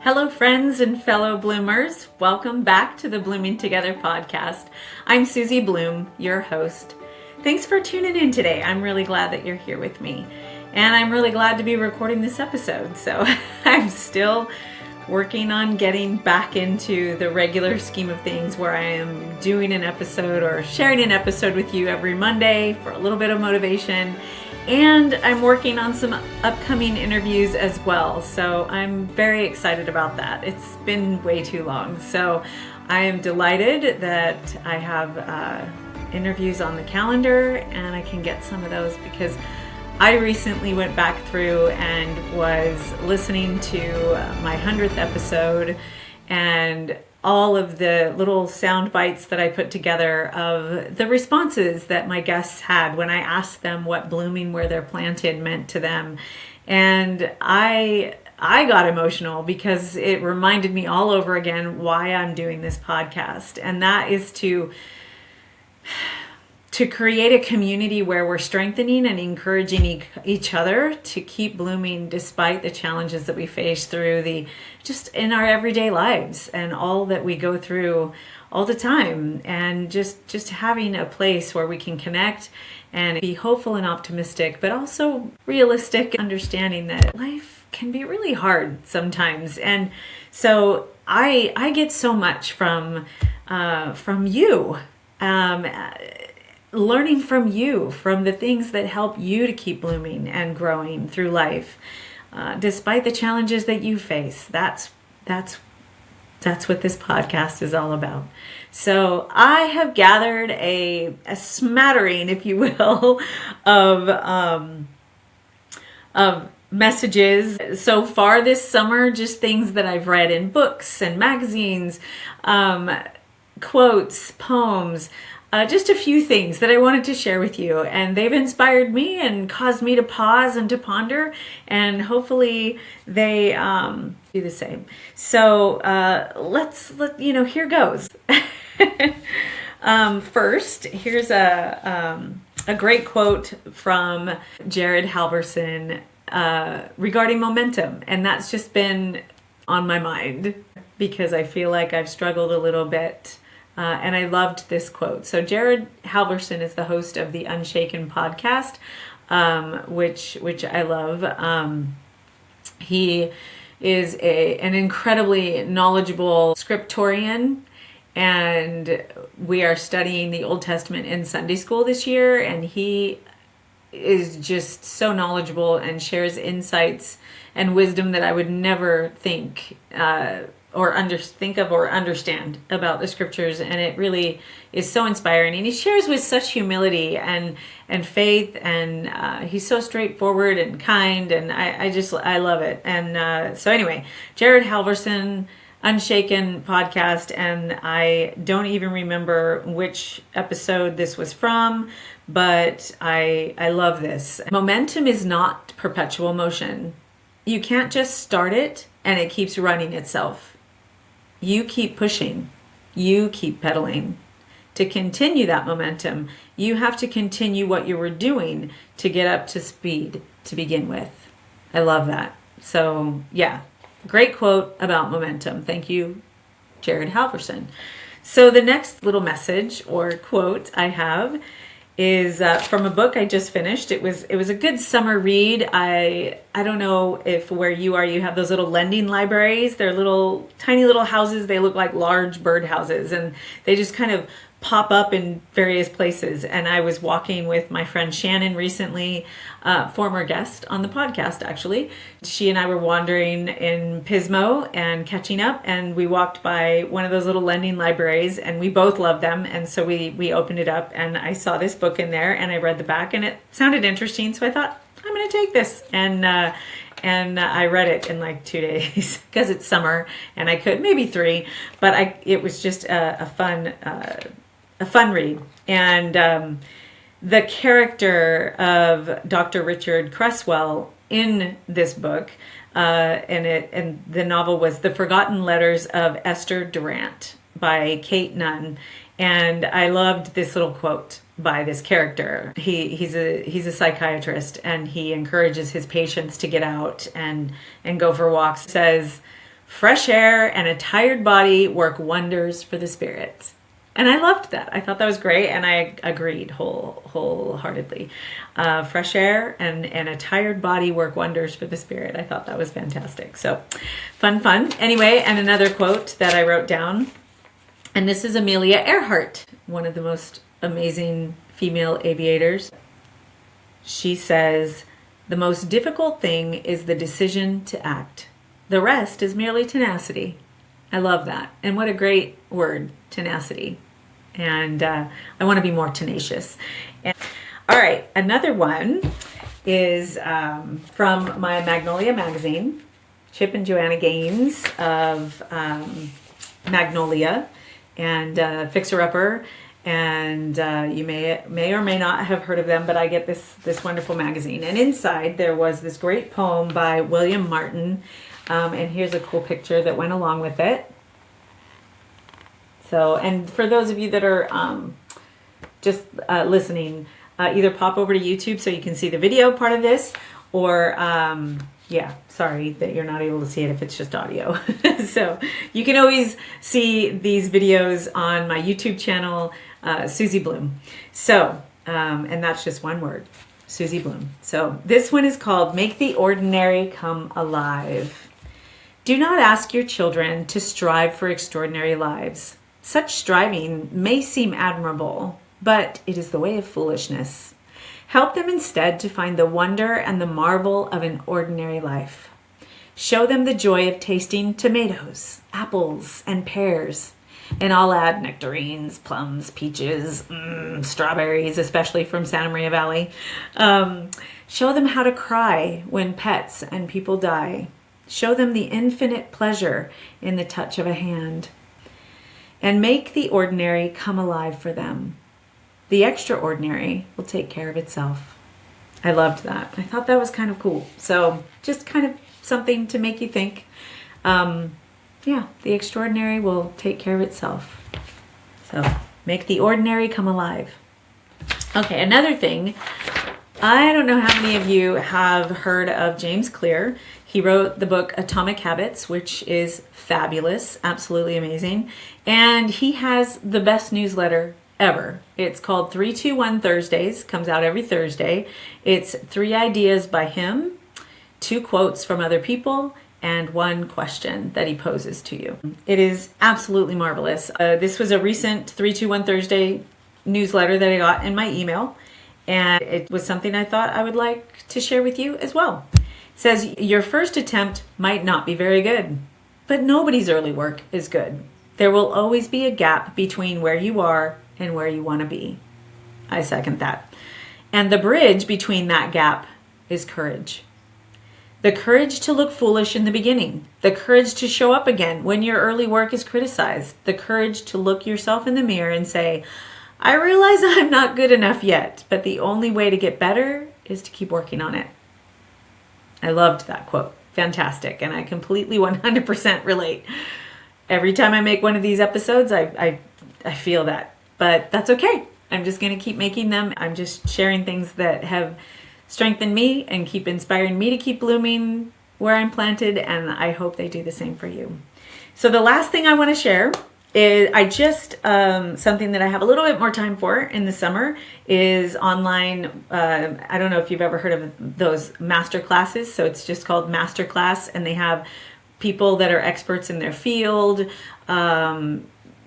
Hello, friends and fellow bloomers. Welcome back to the Blooming Together podcast. I'm Susie Bloom, your host. Thanks for tuning in today. I'm really glad that you're here with me. And I'm really glad to be recording this episode. So I'm still working on getting back into the regular scheme of things where I am doing an episode or sharing an episode with you every Monday for a little bit of motivation. And I'm working on some upcoming interviews as well. So I'm very excited about that. It's been way too long. So I am delighted that I have interviews on the calendar and I can get some of those because I recently went back through and was listening to my 100th episode and all of the little sound bites that I put together of the responses that my guests had when I asked them what blooming where they're planted meant to them. And I got emotional because it reminded me all over again why I'm doing this podcast. And that is to create a community where we're strengthening and encouraging each other to keep blooming despite the challenges that we face through just in our everyday lives and all that we go through all the time, and just having a place where we can connect and be hopeful and optimistic, but also realistic, understanding that life can be really hard sometimes. And so I get so much from you. Learning from you, from the things that help you to keep blooming and growing through life, despite the challenges that you face. That's what this podcast is all about. So I have gathered a smattering, if you will, of messages so far this summer, just things that I've read in books and magazines, quotes, poems, just a few things that I wanted to share with you, and they've inspired me and caused me to pause and to ponder, and hopefully they do the same. So here goes. First, here's a great quote from Jared Halverson regarding momentum, and that's just been on my mind because I feel like I've struggled a little bit. And I loved this quote. So Jared Halverson is the host of the Unshaken podcast, which I love. He is an incredibly knowledgeable scriptorian, and we are studying the Old Testament in Sunday school this year, and he is just so knowledgeable and shares insights and wisdom that I would never think or understand about the scriptures, and it really is so inspiring. And he shares with such humility and faith, and he's so straightforward and kind, and I love it. And so anyway, Jared Halverson, Unshaken podcast, and I don't even remember which episode this was from, but I love this. Momentum is not perpetual motion. You can't just start it and it keeps running itself. You keep pushing, you keep pedaling. To continue that momentum, you have to continue what you were doing to get up to speed to begin with. I love that. So yeah, great quote about momentum. Thank you, Jared Halverson. So the next little message or quote I have is from a book I just finished. It was a good summer read. I don't know if where you are, you have those little lending libraries. They're little tiny little houses. They look like large bird houses, and they just kind of pop up in various places. And I was walking with my friend Shannon recently, former guest on the podcast actually. She and I were wandering in Pismo and catching up, and we walked by one of those little lending libraries, and we both loved them. And so we opened it up, and I saw this book in there, and I read the back, and it sounded interesting. So I thought, I'm going to take this. And I read it in like 2 days because it's summer, and I could maybe 3, but it was just a fun read. And the character of Dr. Richard Creswell in this book, and the novel was The Forgotten Letters of Esther Durant by Kate Nunn. And I loved this little quote by this character. He's a psychiatrist, and he encourages his patients to get out and go for walks. He says, Fresh air and a tired body work wonders for the spirit. And I loved that. I thought that was great, and I agreed wholeheartedly. Fresh air and a tired body work wonders for the spirit. I thought that was fantastic. So fun. Anyway, and another quote that I wrote down, and this is Amelia Earhart, one of the most amazing female aviators. She says, "The most difficult thing is the decision to act. The rest is merely tenacity." I love that. And what a great word, tenacity. And I want to be more tenacious. And, all right, another one is from my Magnolia magazine, Chip and Joanna Gaines of Magnolia and Fixer Upper. And you may or may not have heard of them, but I get this wonderful magazine. And inside there was this great poem by William Martin. And here's a cool picture that went along with it. So, and for those of you that are just listening, either pop over to YouTube so you can see the video part of this, or yeah, sorry that you're not able to see it if it's just audio. So you can always see these videos on my YouTube channel, Susie Bloom. So, and that's just one word, Susie Bloom. So this one is called Make the Ordinary Come Alive. Do not ask your children to strive for extraordinary lives. Such striving may seem admirable, but it is the way of foolishness. Help them instead to find the wonder and the marvel of an ordinary life. Show them the joy of tasting tomatoes, apples, and pears. And I'll add nectarines, plums, peaches, strawberries, especially from Santa Maria Valley. Show them how to cry when pets and people die. Show them the infinite pleasure in the touch of a hand. And make the ordinary come alive for them. The extraordinary will take care of itself. I loved that. I thought that was kind of cool. So just kind of something to make you think. Yeah, the extraordinary will take care of itself. So make the ordinary come alive. Okay, another thing. I don't know how many of you have heard of James Clear. He wrote the book Atomic Habits, which is fabulous, absolutely amazing. And he has the best newsletter ever. It's called 321 Thursdays, comes out every Thursday. It's 3 ideas by him, 2 quotes from other people, and 1 question that he poses to you. It is absolutely marvelous. This was a recent 321 Thursday newsletter that I got in my email, and it was something I thought I would like to share with you as well. It says, your first attempt might not be very good, but nobody's early work is good. There will always be a gap between where you are and where you want to be. I second that. And the bridge between that gap is courage. The courage to look foolish in the beginning. The courage to show up again when your early work is criticized. The courage to look yourself in the mirror and say, I realize I'm not good enough yet, but the only way to get better is to keep working on it. I loved that quote. Fantastic. And I completely 100% relate. Every time I make one of these episodes, I feel that. But that's okay. I'm just going to keep making them. I'm just sharing things that have strengthened me and keep inspiring me to keep blooming where I'm planted. And I hope they do the same for you. So the last thing I want to share is something that I have a little bit more time for in the summer is online. I don't know if you've ever heard of those master classes. So it's just called Master Class, and they have people that are experts in their field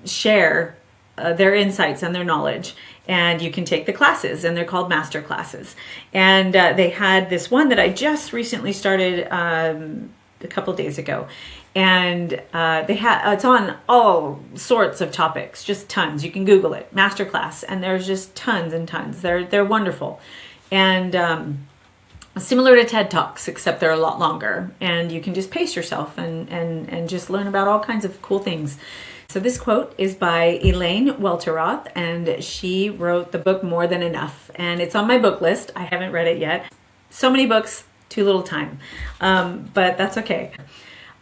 share their insights and their knowledge, and you can take the classes, and they're called master classes. And they had this one that I just recently started a couple days ago, and it's on all sorts of topics, just tons. You can Google it, masterclass, and there's just tons and tons. They're wonderful, and similar to TED Talks, except they're a lot longer, and you can just pace yourself and just learn about all kinds of cool things. So this quote is by Elaine Welteroth, and she wrote the book More Than Enough, and it's on my book list. I haven't read it yet. So many books, too little time, but that's okay.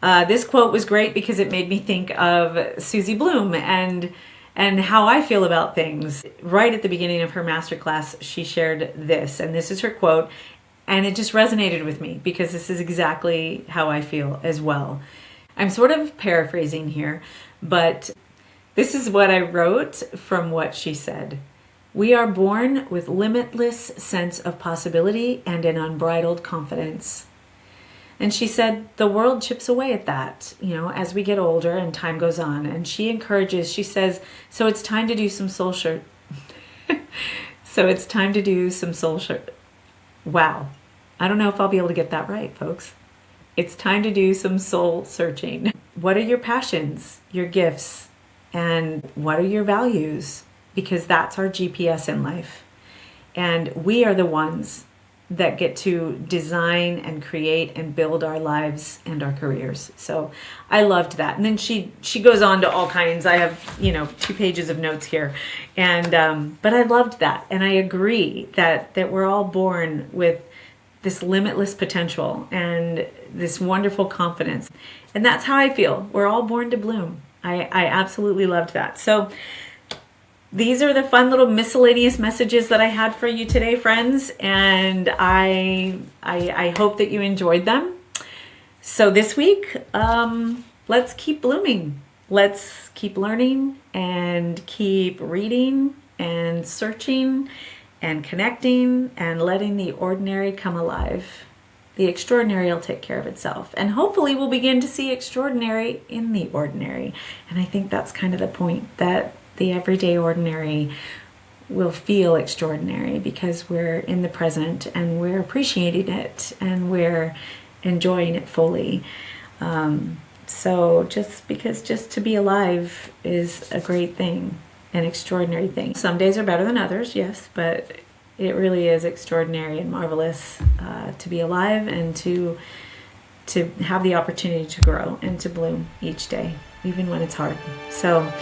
This quote was great because it made me think of Susie Bloom and how I feel about things. Right at the beginning of her masterclass, she shared this, and this is her quote, and it just resonated with me because this is exactly how I feel as well. I'm sort of paraphrasing here, but this is what I wrote from what she said. We are born with limitless sense of possibility and an unbridled confidence. And she said the world chips away at that, as we get older and time goes on. And she encourages, she says, so it's time to do some soul Wow. I don't know if I'll be able to get that right, folks. It's time to do some soul searching. What are your passions, your gifts, and what are your values? Because that's our GPS in life. And we are the ones that get to design and create and build our lives and our careers. So I loved that. And then she goes on to all kinds. I have, 2 pages of notes here. And but I loved that. And I agree that we're all born with this limitless potential and this wonderful confidence. And that's how I feel. We're all born to bloom. I absolutely loved that. So these are the fun little miscellaneous messages that I had for you today, friends, and I hope that you enjoyed them. So this week, let's keep blooming. Let's keep learning and keep reading and searching and connecting and letting the ordinary come alive. The extraordinary will take care of itself. And hopefully we'll begin to see extraordinary in the ordinary. And I think that's kind of the point, that the everyday ordinary will feel extraordinary because we're in the present and we're appreciating it and we're enjoying it fully. So just to be alive is a great thing, an extraordinary thing. Some days are better than others, yes, but it really is extraordinary and marvelous to be alive and to have the opportunity to grow and to bloom each day, even when it's hard. So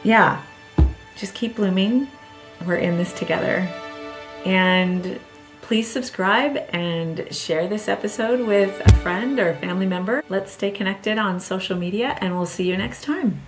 yeah, just keep blooming. We're in this together. And please subscribe and share this episode with a friend or a family member. Let's stay connected on social media, and we'll see you next time.